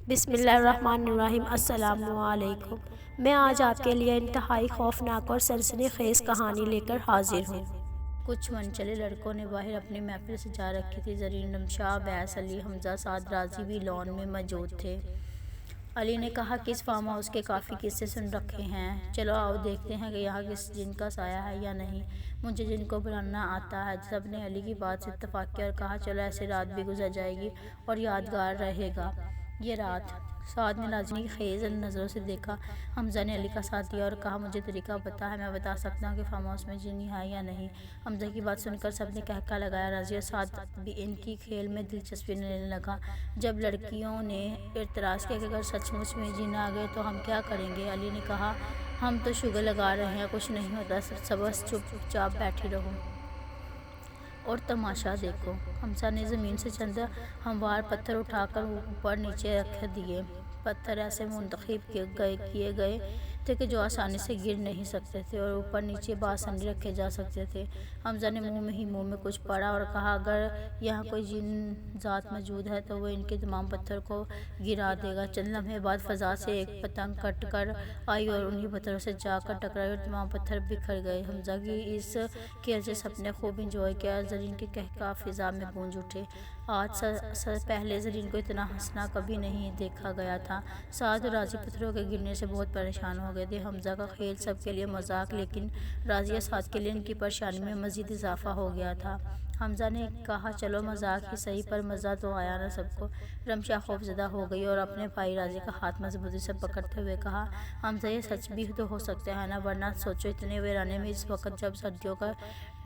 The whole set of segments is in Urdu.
بسم اللہ الرحمن الرحیم۔ السلام علیکم۔ میں آج آپ کے لیے انتہائی خوفناک اور سنسنی خیز کہانی لے کر حاضر ہوں۔ کچھ منچلے لڑکوں نے باہر اپنی محفل سجا رکھی تھی۔ زرین، رمشا، اویس، علی، حمزہ، سعد، راضی بھی لان میں موجود تھے۔ علی نے کہا کہ اس فارم ہاؤس کے کافی قصے سن رکھے ہیں، چلو آؤ دیکھتے ہیں کہ یہاں کسی جن کا سایہ ہے یا نہیں۔ مجھے جن کو بلانا آتا ہے۔ سب نے علی کی بات سے اتفاق کیا اور کہا چلو ایسے رات بھی گزر جائے گی اور یادگار رہے گا یہ رات۔ سعد نے راضی کی خیز نظروں سے دیکھا۔ حمزہ نے علی کا ساتھ دیا اور کہا مجھے طریقہ پتہ ہے، میں بتا سکتا ہوں کہ فارم ہاؤس میں جن ہے یا نہیں۔ حمزہ کی بات سن کر سب نے کہکہا لگایا۔ راضی اور سعد بھی ان کی کھیل میں دلچسپی لینے لگا۔ جب لڑکیوں نے اعتراض کیا کہ اگر سچ مچ میں جن آ گئے تو ہم کیا کریں گے، علی نے کہا ہم تو شگل لگا رہے ہیں، کچھ نہیں ہوتا، سب بس چپ چاپ بیٹھے رہو اور تماشا دیکھو۔ حمزہ نے زمین سے چند ہموار پتھر اٹھا کر اوپر نیچے رکھ دیے۔ پتھر ایسے منتخب کیے گئے تھے کہ جو آسانی سے گر نہیں سکتے تھے اور اوپر نیچے بآسانی رکھے جا سکتے تھے۔ حمزہ نے منہ میں کچھ پڑھا اور کہا اگر یہاں کوئی جن ذات موجود ہے تو وہ ان کے تمام پتھر کو گرا دے گا۔ چند لمحے بعد فضا سے ایک پتنگ کٹ کر آئی اور انہی پتھروں سے جا کر ٹکرائی اور تمام پتھر بکھر گئے۔ حمزہ کی اس کھیل سے سب نے خوب انجوائے کیا۔ زرین کے کہکہاء فضا میں گونج اٹھے۔ آج سے پہلے زرین کو اتنا ہنسنا کبھی نہیں دیکھا گیا تھا۔ سعد اور راضی پتھروں کے گرنے سے بہت پریشان ہو گئے تھے۔ حمزہ کا کھیل سب کے لیے مذاق، لیکن راضی اور سعد کے لیے ان کی پریشانی میں مزید اضافہ ہو گیا تھا۔ حمزہ نے کہا چلو مذاق ہی صحیح پر مزہ تو آیا نا سب کو۔ رمشا خوفزدہ ہو گئی اور اپنے بھائی راضی کا ہاتھ مضبوطی سے پکڑتے ہوئے کہا حمزہ یہ سچ بھی تو ہو سکتا ہے نا، ورنہ سوچو اتنے ویرانے میں اس وقت جب سردیوں کا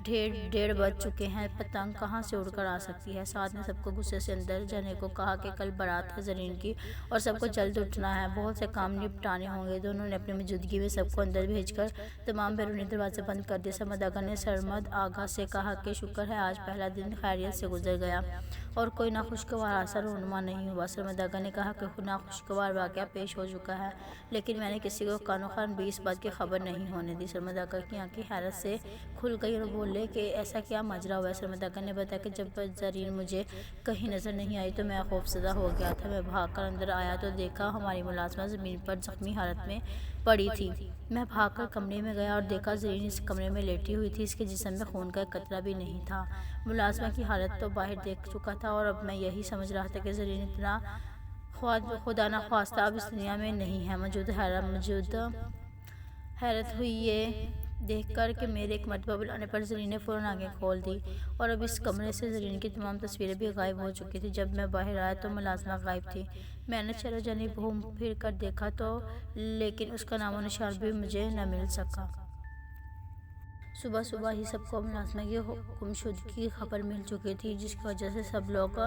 1:30 بج چکے ہیں پتنگ کہاں سے اڑ کر آ سکتی ہے۔ سعد نے سب کو غصے سے اندر جانے کو کہا کہ کل بارات ہے زرین کی اور سب کو جلد اٹھنا ہے، بہت سے کام نپٹانے ہوں گے۔ دونوں نے اپنی موجودگی میں سب کو اندر بھیج کر تمام بیرونی دروازے بند کر دیے۔ سرمد آغا نے سرمد آغا سے کہا کہ شکر ہے آج پہلا دن خیریت سے گزر گیا اور کوئی ناخوشگوار اثر رونما نہیں ہوا۔ سرمد آغا نے کہا کہ ناخوشگوار واقعہ پیش ہو چکا ہے، لیکن میں نے کسی کو کانو کان بھی اس بات کی خبر نہیں ہونے دی۔ سرمد آغا کی آنکھیں حیرت سے کھل گئی اور بولے کہ ایسا کیا ماجرا ہوا ہے۔ سرمد آغا نے بتایا کہ جب زرین مجھے کہیں نظر نہیں آئی تو میں خوفزدہ ہو گیا تھا۔ میں بھاگ کر اندر آیا تو دیکھا ہماری ملازمہ زمین پر زخمی حالت میں پڑی تھی۔ میں بھاگ کر کمرے میں گیا اور دیکھا زرین اس کمرے میں لیٹی ہوئی تھی، اس کے جسم میں خون کا ایک قطرہ بھی نہیں تھا۔ ملازمہ کی حالت تو باہر دیکھ چکا تھا اور اب میں یہی سمجھ رہا تھا کہ زرین اتنا خدا نخواستہ اب اس دنیا میں نہیں ہے۔ موجود حیرت ہوئی یہ دیکھ کر کہ میرے ایک مرتبہ بلانے پر زرین نے فوراً آنکھیں کھول دی اور اب اس کمرے سے زرین کی تمام تصویریں بھی غائب ہو چکی تھیں۔ جب میں باہر آیا تو ملازمہ غائب تھی۔ میں نے چاروں جانب گھوم پھر کر دیکھا تو لیکن اس کا نام و نشان بھی مجھے نہ مل سکا۔ صبح ہی سب کو ملازمہ کی گمشدگی کی خبر مل چکی تھی، جس کی وجہ سے سب لوگ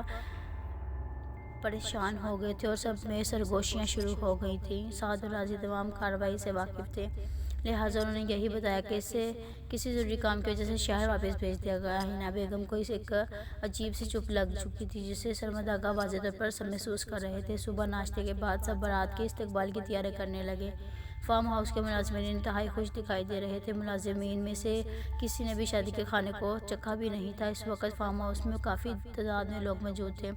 پریشان ہو گئے تھے اور سب میں سرگوشیاں شروع ہو گئی تھیں۔ سعد اور راضی تمام کارروائی سے واقف تھے، لہٰذا انہوں نے یہی بتایا کہ اسے کسی ضروری کام کی وجہ سے شہر واپس بھیج دیا گیا ہے۔ حنا بیگم کو ایک عجیب سی چپ لگ چکی تھی، جسے سرمد آغا واضح طور پر محسوس کر رہے تھے۔ صبح ناشتے کے بعد سب بارات کے استقبال کی تیاری کرنے لگے۔ فارم ہاؤس کے ملازمین انتہائی خوش دکھائی دے رہے تھے۔ ملازمین میں سے کسی نے بھی شادی کے کھانے کو چکھا بھی نہیں تھا۔ اس وقت فارم ہاؤس میں کافی تعداد میں لوگ موجود تھے۔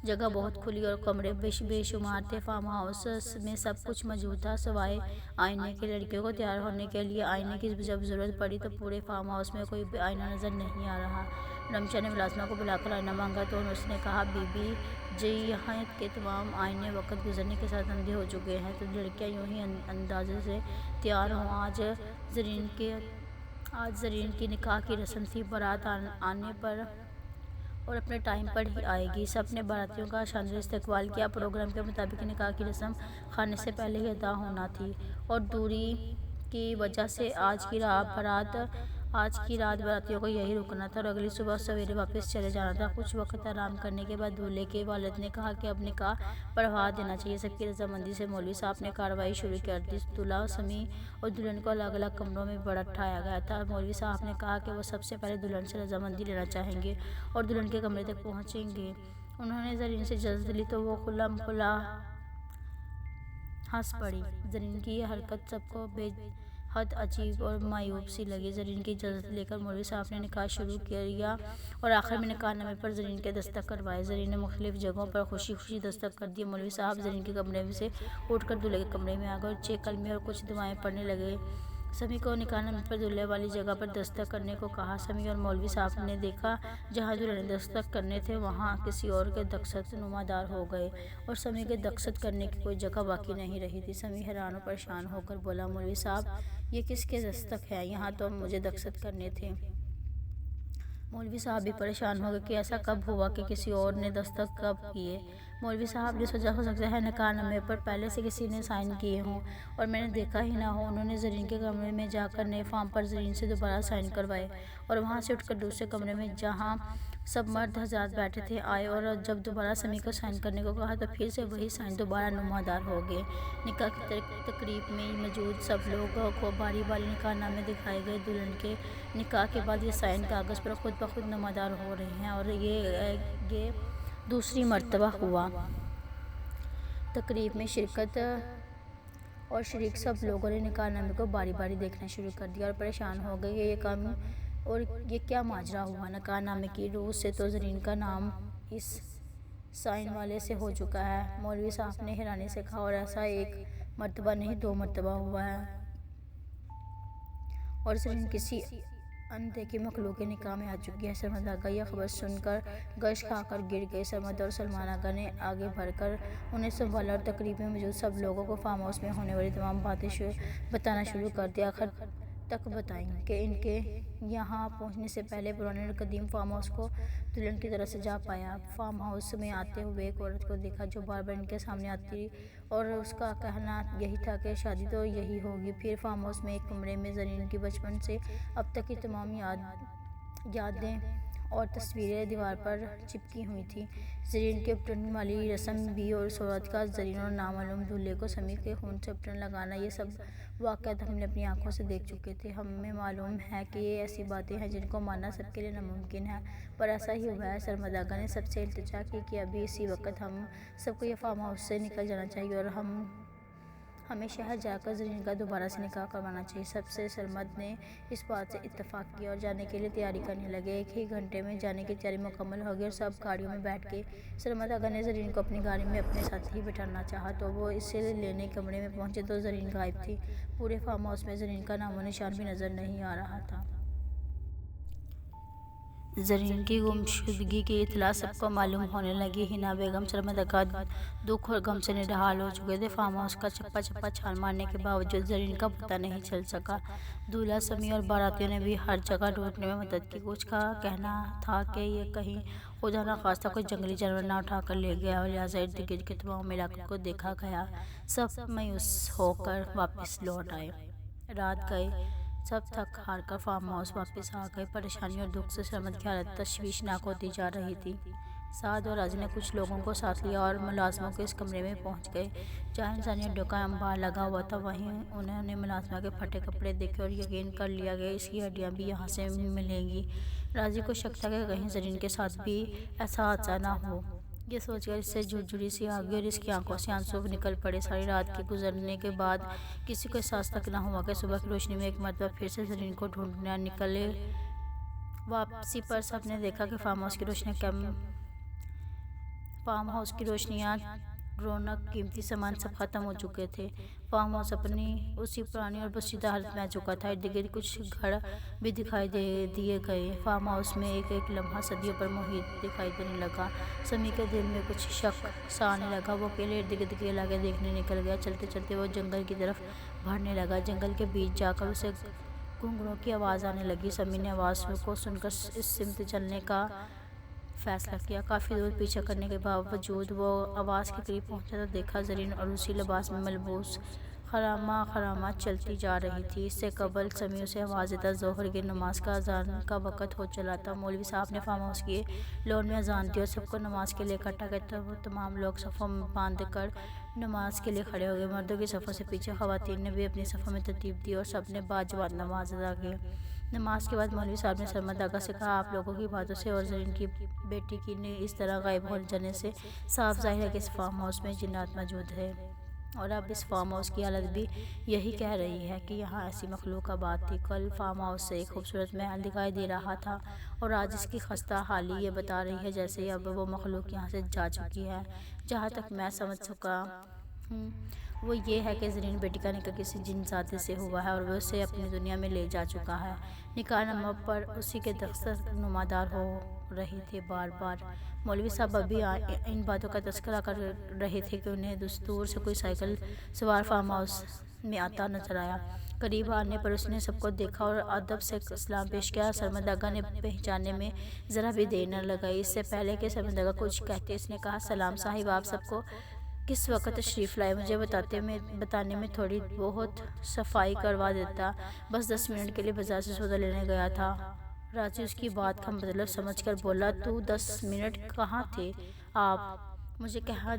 جگہ بہت کھلی اور کمرے بے شمار تھے۔ فارم ہاؤس میں سب کچھ موجود تھا سوائے آئینے کے۔ لڑکیوں کو تیار ہونے کے لیے آئینے کی جب ضرورت پڑی تو پورے فارم ہاؤس میں کوئی بھی آئینہ نظر نہیں آ رہا۔ رمشا نے ملازمہ کو بلا کر آئینہ مانگا تو اس نے کہا بی بی جی یہاں کے تمام آئینے وقت گزرنے کے ساتھ اندھے ہو چکے ہیں، تو لڑکیاں یوں ہی اندازے سے تیار ہوں۔ آج زرین کی نکاح کی رسم تھی، بارات آنے پر اور اپنے ٹائم پر ہی آئے گی۔ سب نے باراتیوں کا شاندار استقبال کیا۔ پروگرام کے مطابق نکاح کی رسم کھانے سے پہلے ہی ادا ہونا تھی اور دوری کی وجہ سے آج کی رات باراتیوں کو یہیں رکنا تھا اور اگلی صبح سویرے واپس چلے جانا تھا۔ کچھ وقت آرام کرنے کے بعد دولہے کے والد نے کہا کہ اب نکاح پڑھوا دینا چاہیے۔ سب کی رضامندی سے مولوی صاحب نے کارروائی شروع کر دی۔ دولہا سمیع اور دلہن کو الگ الگ کمروں میں بٹھایا گیا تھا۔ مولوی صاحب نے کہا کہ وہ سب سے پہلے دلہن سے رضامندی لینا چاہیں گے اور دلہن کے کمرے تک پہنچیں گے۔ انہوں نے زرین سے اجازت لی تو وہ کھلم کھلا ہنس پڑی۔ زرین کی یہ حرکت سب کو بے حد عجیب اور مایوب سی لگی۔ زرین کی اجازت لے کر مولوی صاحب نے نکاح شروع کیا اور آخر میں نکاح نامے پر زرین کے دستخط کروائے۔ زرین نے مختلف جگہوں پر خوشی خوشی دستخط کر دیے۔ مولوی صاحب زرین کے کمرے سے اٹھ کر دولہے کے کمرے میں آ گئے اور 6 کلمے اور کچھ دعائیں پڑھنے لگے۔ سمیع کو نکاح نامے پر دولہے والی جگہ پر دستخط کرنے کو کہا۔ سمیع اور مولوی صاحب نے دیکھا جہاں دولہے نے دستخط کرنے تھے وہاں کسی اور کے دستخط نمودار ہو گئے اور سمیع کے دستخط کرنے کی کوئی جگہ باقی نہیں رہی تھی۔ سمیع حیران اور پریشان ہو کر بولا، مولوی صاحب یہ کس کے دستخط ہیں؟ یہاں تو مجھے دستخط کرنے تھے۔ مولوی صاحب بھی پریشان ہو گئے کہ ایسا کب ہوا کہ کسی اور نے دستخط کب کیے۔ مولوی صاحب نے سوچا ہو سکتا ہے نکاح نامے پر پہلے سے کسی نے سائن کیے ہوں اور میں نے دیکھا ہی نہ ہو۔ انہوں نے زرین کے کمرے میں جا کر نئے فارم پر زرین سے دوبارہ سائن کروائے اور وہاں سے اٹھ کر دوسرے کمرے میں جہاں سب مرد حضرات بیٹھے تھے آئے اور جب دوبارہ سمیع کو سائن کرنے کو کہا تو پھر سے وہی سائن دوبارہ نمودار ہو گئے۔ نکاح کی تقریب میں موجود سب لوگوں کو باری باری نکاح نامے دکھائے گئے۔ دلہن کے نکاح کے بعد یہ سائن کاغذ پر خود بخود نمودار ہو رہے ہیں اور یہ دوسری مرتبہ ہوا۔ تقریب میں شرکت اور شریک سب لوگوں نے نکاح نامے کو باری باری دیکھنا شروع کر دیا اور پریشان ہو گئے کہ یہ کیا ماجرا ہوا۔ نکاح نامے کی روح سے تو زرین کا نام اس سائن والے سے ہو چکا ہے۔ مولوی صاحب نے حیرانی سے کہا، اور ایسا 1 مرتبہ نہیں 2 مرتبہ ہوا ہے اور زرین کسی اندیکھی مخلوق کے نکاح میں آ چکی ہے۔ سرمد آغا یہ خبر سن کر گش کھا کر گر گئے۔ سرمد اور سلمان آغا نے آگے بڑھ کر انہیں سنبھالا اور تقریب میں موجود سب لوگوں کو فارم ہاؤس میں ہونے والی تمام باتیں بتانا شروع کر دیا۔ آخر تک بتائیں کہ ان کے یہاں پہنچنے سے پہلے پرانے اور قدیم فارم ہاؤس کو دلہن کی طرف سے جا پایا۔ فارم ہاؤس میں آتے ہوئے ایک عورت کو دیکھا جو بار بار ان کے سامنے آتی اور اس کا کہنا یہی تھا کہ شادی تو یہی ہوگی۔ پھر فارم ہاؤس میں ایک کمرے میں زرین کی بچپن سے اب تک کی تمام یادیں اور تصویریں دیوار پر چپکی ہوئی تھیں۔ زرین کے اپٹن والی رسم بھی اور صورت کا زرین اور نامعلوم دولہے کو سمیع کے خون سے اپٹن لگانا، یہ سب واقعات ہم نے اپنی آنکھوں سے دیکھ چکے تھے۔ ہمیں معلوم ہے کہ یہ ایسی باتیں ہیں جن کو ماننا سب کے لیے ناممکن ہے، پر ایسا ہی ہوا ہے۔ سرمد آغا نے سب سے التجا کی کہ ابھی اسی وقت ہم سب کو یہ فارم ہاؤس سے نکل جانا چاہیے اور ہمیں شہر جا کر زرین کا دوبارہ سے نکاح کروانا چاہیے۔ سب سے سرمد نے اس بات سے اتفاق کیا اور جانے کے لیے تیاری کرنے لگے۔ 1 ہی گھنٹے میں جانے کی تیاری مکمل ہو گئی اور سب گاڑیوں میں بیٹھ گئے۔ سرمد آغا نے زرین کو اپنی گاڑی میں اپنے ساتھ ہی بٹھانا چاہا تو وہ اسے لینے کمرے میں پہنچے تو زرین غائب تھی۔ پورے فارم ہاؤس میں زرین کا نام و نشان بھی نظر نہیں آ رہا تھا۔ زرین کی گمشدگی کی اطلاع سب کو معلوم ہونے لگی۔ حنا بیگم، سرمد آغا دکھ اور غم سے نڈھال ہو چکے تھے۔ فارم ہاؤس کا چپا چپا چھان مارنے کے باوجود زرین کا پتہ نہیں چل سکا۔ دولہا، سمیع اور باراتیوں نے بھی ہر جگہ ڈھونڈنے میں مدد کی۔ کچھ کا کہنا تھا کہ یہ کہیں خدا نخواستہ کوئی جنگلی جانور نہ اٹھا کر لے گیا ہو، لہٰذا ارد گرد کے تمام علاقے کو دیکھا گیا۔ سب مایوس ہو کر واپس لوٹ آئے۔ رات گئے، سب تھک ہار کر فارم ہاؤس واپس آ گئے۔ پریشانی اور دکھ سے سرمد کی حالت تشویشناک ہوتی جا رہی تھی۔ سعد اور راضی نے کچھ لوگوں کو ساتھ لیا اور ملازموں کے اس کمرے میں پہنچ گئے جہاں انسانی ہڈیوں کا انبار لگا ہوا تھا۔ وہیں انہوں نے ملازمہ کے پھٹے کپڑے دیکھے اور یقین کر لیا کہ اس کی ہڈیاں بھی یہاں سے ملیں گی۔ راضی کو شک تھا کہ کہیں زرین کے ساتھ بھی ایسا حادثہ نہ ہو۔ یہ سوچ کر اس سے جھرجھری سی آ گئی اور اس کی آنکھوں سے آنسو نکل پڑے۔ ساری رات کے گزرنے کے بعد کسی کو احساس تک نہ ہوا کہ صبح کی روشنی میں ایک مرتبہ پھر سے زرین کو ڈھونڈنے نکلے۔ واپسی پر سب نے دیکھا کہ فارم ہاؤس کی روشنیاں، رونق، قیمتی سامان سب ختم ہو چکے تھے۔ فارم ہاؤس اپنی اسی پرانی اور بسیدہ حالت میں آ چکا تھا۔ ارد گرد کچھ گھر بھی دکھائی دیے گئے۔ فارم ہاؤس میں ایک ایک لمحہ صدیوں پر محیط دکھائی دینے لگا۔ سمیع کے دل میں کچھ شک سا آنے لگا۔ وہ اکیلے ارد گرد کے علاقے دیکھنے نکل گیا۔ چلتے چلتے وہ جنگل کی طرف بڑھنے لگا۔ جنگل کے بیچ جا کر اسے گھنگروں کی آواز آنے لگی۔ سمیع نے آواز کو سن کر اس سمت چلنے کا فیصلہ کیا۔ کافی دور پیچھا کرنے کے باوجود وہ آواز کے قریب پہنچا تو دیکھا زرین عروسی لباس میں ملبوس خراما خراما چلتی جا رہی تھی۔ اس سے قبل سمیع اسے آواز دیتا ظہر کی نماز کا اذان کا وقت ہو چلا تھا۔ مولوی صاحب نے فارم ہاؤس کی لان میں اذان دی اور سب کو نماز کے لیے اکٹھا کیا۔ تمام لوگ صفوں میں باندھ کر نماز کے لیے کھڑے ہو گئے۔ مردوں کی صفوں سے پیچھے خواتین نے بھی اپنی صفوں میں ترتیب دی اور سب نے باجماعت نماز ادا کی۔ نماز کے بعد مولوی صاحب نے سرمد آغا سے کہا، آپ لوگوں کی باتوں سے اور زرین کی بیٹی کی اس طرح غائب ہو جانے سے صاف ظاہر ہے کہ اس فارم ہاؤس میں جنات موجود ہیں۔ اور اب اس فارم ہاؤس کی حالت بھی یہی کہہ رہی ہے کہ یہاں ایسی مخلوق آباد تھی۔ کل فارم ہاؤس سے ایک خوبصورت محل دکھائی دے رہا تھا اور آج اس کی خستہ حالی یہ بتا رہی ہے جیسے اب وہ مخلوق یہاں سے جا چکی ہے۔ جہاں تک میں سمجھ سکا ہوں وہ یہ ہے کہ زرین بیٹی کا نکاح کسی جن زادے سے ہوا ہے اور وہ اسے اپنی دنیا میں لے جا چکا ہے۔ نکاح نامہ پر اسی کے دستخط نمودار ہو رہے تھے۔ بار بار مولوی صاحب ابھی ان باتوں کا تذکرہ کر رہے تھے کہ انہیں دور سے کوئی سائیکل سوار فارم ہاؤس میں آتا نظر آیا۔ قریب آنے پر اس نے سب کو دیکھا اور ادب سے سلام پیش کیا۔ سرمد آغا نے پہچاننے میں ذرا بھی دیر نہ لگائی۔ اس سے پہلے کہ سرمد آغا کچھ کہتے اس نے کہا، سلام صاحب، آپ سب کو کس وقت تشریف لائے؟ مجھے بتانے میں تھوڑی بہت صفائی کروا دیتا، بس 10 منٹ کے لیے بازار سے سودا لینے گیا تھا۔ راضی اس کی بات کا مطلب سمجھ کر بولا، تو 10 منٹ کہاں تھے آپ؟ مجھے کہاں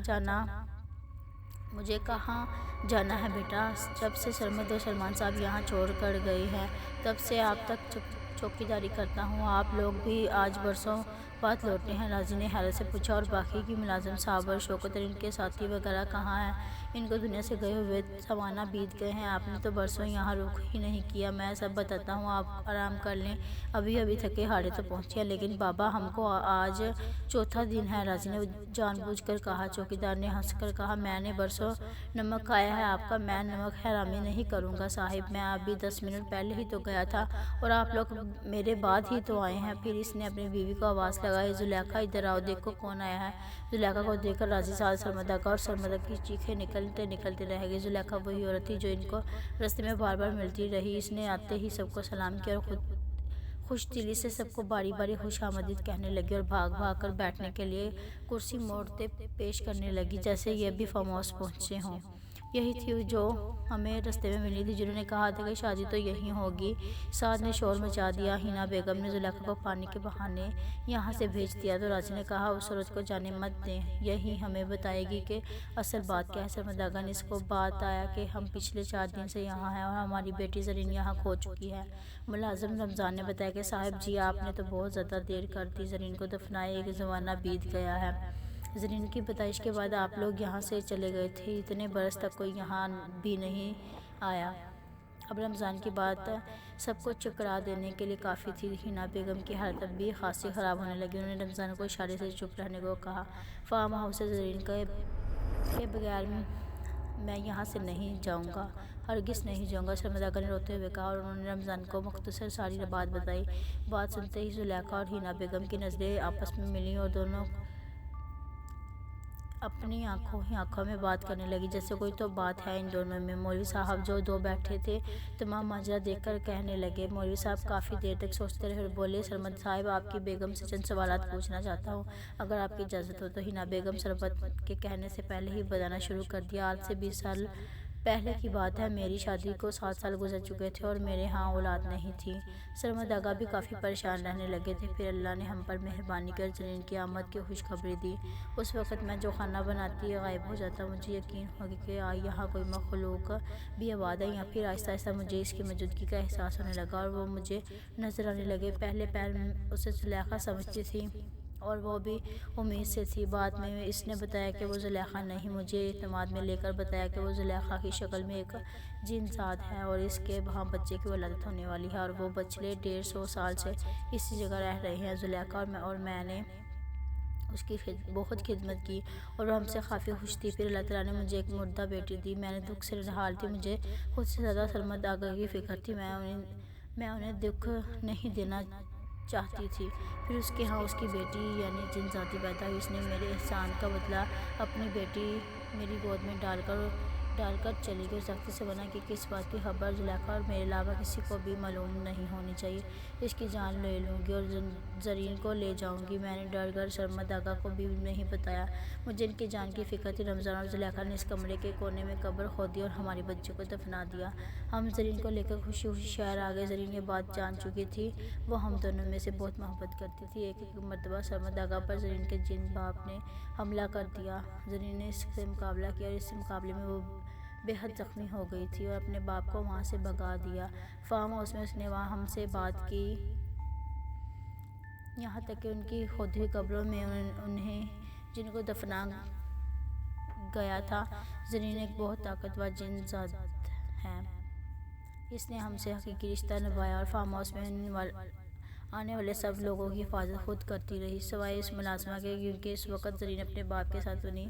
جانا ہے بیٹا؟ جب سے سرمد اور سلمان صاحب یہاں چھوڑ کر گئے ہیں تب سے آپ تک چوکیداری کرتا ہوں۔ آپ لوگ بھی آج برسوں بعد لوٹے ہیں؟ راضی نے حیرت سے پوچھا۔ اور باقی کی ملازم صاحب اور شوکت اور ان کے ساتھی وغیرہ کہاں ہیں؟ ان کو دنیا سے گئے ہوئے سوانح بیت گئے ہیں۔ آپ نے تو برسوں یہاں رخ ہی نہیں کیا۔ میں سب بتاتا ہوں، آپ آرام کر لیں، ابھی تھکے ہارے تو پہنچے ہیں۔ لیکن بابا، ہم کو آج چوتھا دن ہے، راضی نے جان بوجھ کر کہا۔ چوکیدار نے ہنس کر کہا، میں نے برسوں نمک کھایا ہے آپ کا، میں نمک حرامی نہیں کروں گا صاحب۔ میں ابھی 10 منٹ پہلے ہی تو گیا تھا اور آپ لوگ میرے بعد ہی تو آئے ہیں۔ پھر اس نے اپنی بیوی کو آواز لگائی، زلیخا ادھر آؤ، دیکھو کون آیا ہے۔ زلیخا کو دیکھ کر راضی ساتھ سرمد آغا اور سرمد آغا کی چیخیں نکلتے رہ گئی۔ زلیخا وہی عورت تھی جو ان کو راستے میں بار بار ملتی رہی۔ اس نے آتے ہی سب کو سلام کیا اور خوش دلی سے سب کو باری باری خوش آمدید کہنے لگی اور بھاگ کر بیٹھنے کے لیے کرسی موڑتے پیش کرنے لگی جیسے یہ بھی فارم ہاؤس پہنچے ہوں۔ یہی تھی جو ہمیں راستے میں ملی تھی، جنہوں نے کہا تھا کہ شادی تو یہیں ہوگی۔ سعد نے شور مچا دیا۔ حنا بیگم نے زلیخا کو پانی کے بہانے یہاں سے بھیج دیا تو راضی نے کہا، اس عورت کو جانے مت دیں، یہی ہمیں بتائے گی کہ اصل بات کیا ہے۔ سرمد آغا نے اس کو بات آیا کہ ہم پچھلے 4 دن سے یہاں ہیں اور ہماری بیٹی زرین یہاں کھو چکی ہے۔ ملازم رمضان نے بتایا کہ صاحب جی، آپ نے تو بہت زیادہ دیر کر دی، زرین کو دفنائے ایک زمانہ بیت گیا ہے۔ زرین کی پیدائش کے بعد آپ لوگ یہاں سے چلے گئے تھے، اتنے برس تک کوئی یہاں بھی نہیں آیا۔ اب رمضان کی بات سب کو چکرا دینے کے لیے کافی تھی۔ حنا بیگم کی حالت اب بھی خاصی خراب ہونے لگی۔ انہوں نے رمضان کو اشارے سے چپ رہنے کو کہا۔ فارم ہاؤس سے زرین کے بغیر میں یہاں سے نہیں جاؤں گا، ہرگز نہیں جاؤں گا، سرمد آغا نے روتے ہوئے کہا اور انہوں نے رمضان کو مختصر ساری بات بتائی۔ بات سنتے ہی زلیخا اور حنا بیگم کی نظریں آپس میں ملیں اور دونوں اپنی آنکھوں میں بات کرنے لگی جیسے کوئی تو بات ہے ان دونوں میں۔ مولوی صاحب جو دو بیٹھے تھے تمام ماجرا دیکھ کر کہنے لگے۔ مولوی صاحب کافی دیر تک سوچتے رہے اور بولے، سرمد صاحب، آپ کی بیگم سے چند سوالات پوچھنا چاہتا ہوں، اگر آپ کی اجازت ہو تو۔ حنا بیگم سرمد کے کہنے سے پہلے ہی بتانا شروع کر دیا۔ آج سے 20 سال پہلے کی بات ہے، میری شادی کو 7 سال گزر چکے تھے اور میرے ہاں اولاد نہیں تھی۔ سرمد آغا بھی کافی پریشان رہنے لگے تھے۔ پھر اللہ نے ہم پر مہربانی کی اور زرین کی آمد کی خوشخبری دی۔ اس وقت میں جو کھانا بناتی غائب ہو جاتا، مجھے یقین ہو گیا کہ یہاں کوئی مخلوق بھی آباد ہے یہاں۔ پھر آہستہ آہستہ مجھے اس کی موجودگی کا احساس ہونے لگا اور وہ مجھے نظر آنے لگے۔ پہلے اسے زلیخا سمجھتی تھی اور وہ بھی امید سے تھی۔ بعد میں اس نے بتایا کہ وہ زلیخا نہیں، مجھے اعتماد میں لے کر بتایا کہ وہ زلیخا کی شکل میں ایک جن زاد ہے اور اس کے وہاں بچے کی ولادت ہونے والی ہے اور وہ پچھلے 150 سال سے اسی جگہ رہ رہے ہیں۔ زلیخا اور میں نے اس کی بہت خدمت کی اور وہ ہم سے کافی خوش تھی۔ پھر اللہ تعالیٰ نے مجھے ایک مردہ بیٹی دی۔ میں نے دکھ سے نڈھال تھی، مجھے خود سے زیادہ سرمد آغا کی فکر تھی۔ میں انہیں دکھ نہیں دینا چاہتی تھی۔ پھر اس کے ہاں اس کی بیٹی یعنی جن زادی پیدا ہوئی۔ اس نے میرے احسان کا بدلہ اپنی بیٹی میری گود میں ڈال کر چلی گئی اور سختی سے منع کی کہ اس بات کی خبر زلیخا اور میرے علاوہ کسی کو بھی معلوم نہیں ہونی چاہیے، اس کی جان لے لوں گی اور زرین کو لے جاؤں گی۔ میں نے ڈر کر سرمد آغا کو بھی نہیں بتایا، مجھے ان کی جان کی فکر تھی۔ رمضان اور زلیخا نے اس کمرے کے کونے میں قبر کھودی اور ہمارے بچے کو دفنا دیا۔ ہم زرین کو لے کر خوشی خوشی شہر آ گئے۔ زرین یہ بات جان چکی تھی، وہ ہم دونوں میں سے بہت محبت کرتی تھی۔ ایک مرتبہ سرمد آغا پر زرین کے جن باپ نے حملہ کر دیا۔ زرین نے اس سے مقابلہ کیا اور اس مقابلے میں وہ بے حد زخمی ہو گئی تھی اور اپنے باپ کو وہاں سے بھگا دیا۔ فارم ہاؤس میں اس نے وہاں ہم سے بات کی، یہاں تک کہ ان کی کھودی ہوئی قبروں میں انہیں جن کو دفنا گیا تھا۔ زرین ایک بہت طاقتور جن ذات ہے۔ اس نے ہم سے حقیقی رشتہ نبھایا اور فارم ہاؤس میں آنے والے سب لوگوں کی حفاظت خود کرتی رہی، سوائے اس ملازمہ کے، کیونکہ اس وقت زرین اپنے باپ کے ساتھ انہیں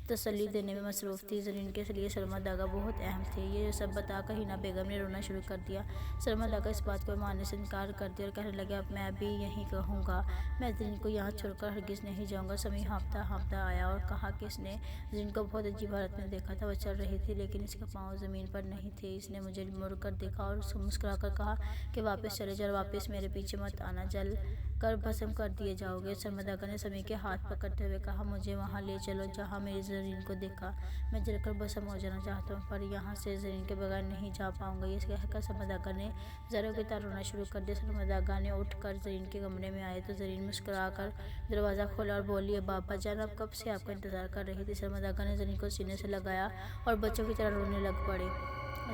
تسلی دینے میں مصروف تھی۔ زرین کے لیے سلما داغا بہت اہم تھے۔ یہ سب بتا کر ہینا بیگم نے رونا شروع کر دیا۔ سلما داغا اس بات کو ماننے سے انکار کر دیا اور کہنے لگے، اب میں بھی یہیں رہوں گا، میں زرین کو یہاں چھوڑ کر ہرگز نہیں جاؤں گا۔ سمیع ہانپتا ہانپتا آیا اور کہا کہ اس نے زرین کو بہت عجیب حالت میں دیکھا تھا۔ وہ چل رہی تھی لیکن اس کے پاؤں زمین پر نہیں تھے۔ اس نے مجھے مڑ کر دیکھا اور مسکرا کر کہا کہ واپس چلے جاؤ اور واپس میرے پیچھے مت آنا، جل کر بھسم کر دیے جاؤ گے۔ سلما داغا نے سمیع کے ہاتھ پکڑتے ہوئے کہا، مجھے وہاں لے چلو جہاں میری زرین کو دیکھا، میں جل کر بھسم ہو جانا چاہتا ہوں، پر یہاں سے زرین کے بغیر نہیں جا پاؤں گا۔ یہ کہہ کر سلما داغا نے زاروں کی طرح رونا شروع کر دیا۔ سلما داغا نے اٹھ کر زرین کے کمرے میں آئے تو زرین مسکرا کر دروازہ کھولا اور بولی، بابا جان اب کب سے آپ کا انتظار کر رہی تھی۔ سلما داغا نے زرین کو سینے سے لگایا اور بچوں کی طرح رونے لگ پڑے۔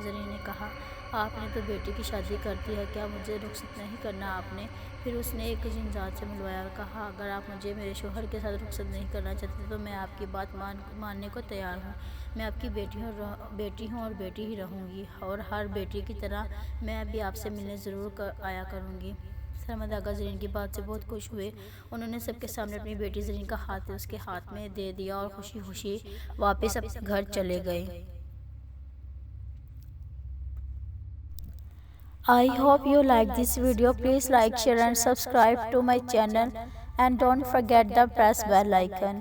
زرین نے کہا، آپ نے تو بیٹی کی شادی کر دی ہے، کیا مجھے رخصت نہیں کرنا آپ نے؟ پھر اس نے ایک جن ذات سے ملوایا اور کہا، اگر آپ مجھے میرے شوہر کے ساتھ رخصت نہیں کرنا چاہتے تو میں آپ کی بات ماننے کو تیار ہوں۔ میں آپ کی بیٹی ہوں اور بیٹی ہی رہوں گی، اور ہر بیٹی کی طرح میں بھی آپ سے ملنے ضرور آیا کروں گی۔ سلما داغا زرین کی بات سے بہت خوش ہوئے۔ انہوں نے سب کے سامنے اپنی بیٹی زرین کا ہاتھ اس کے ہاتھ میں دے دیا اور خوشی خوشی واپس اپنے گھر چلے گئے۔ I hope you like this video. Please like, share and subscribe to my channel and don't forget to press bell icon.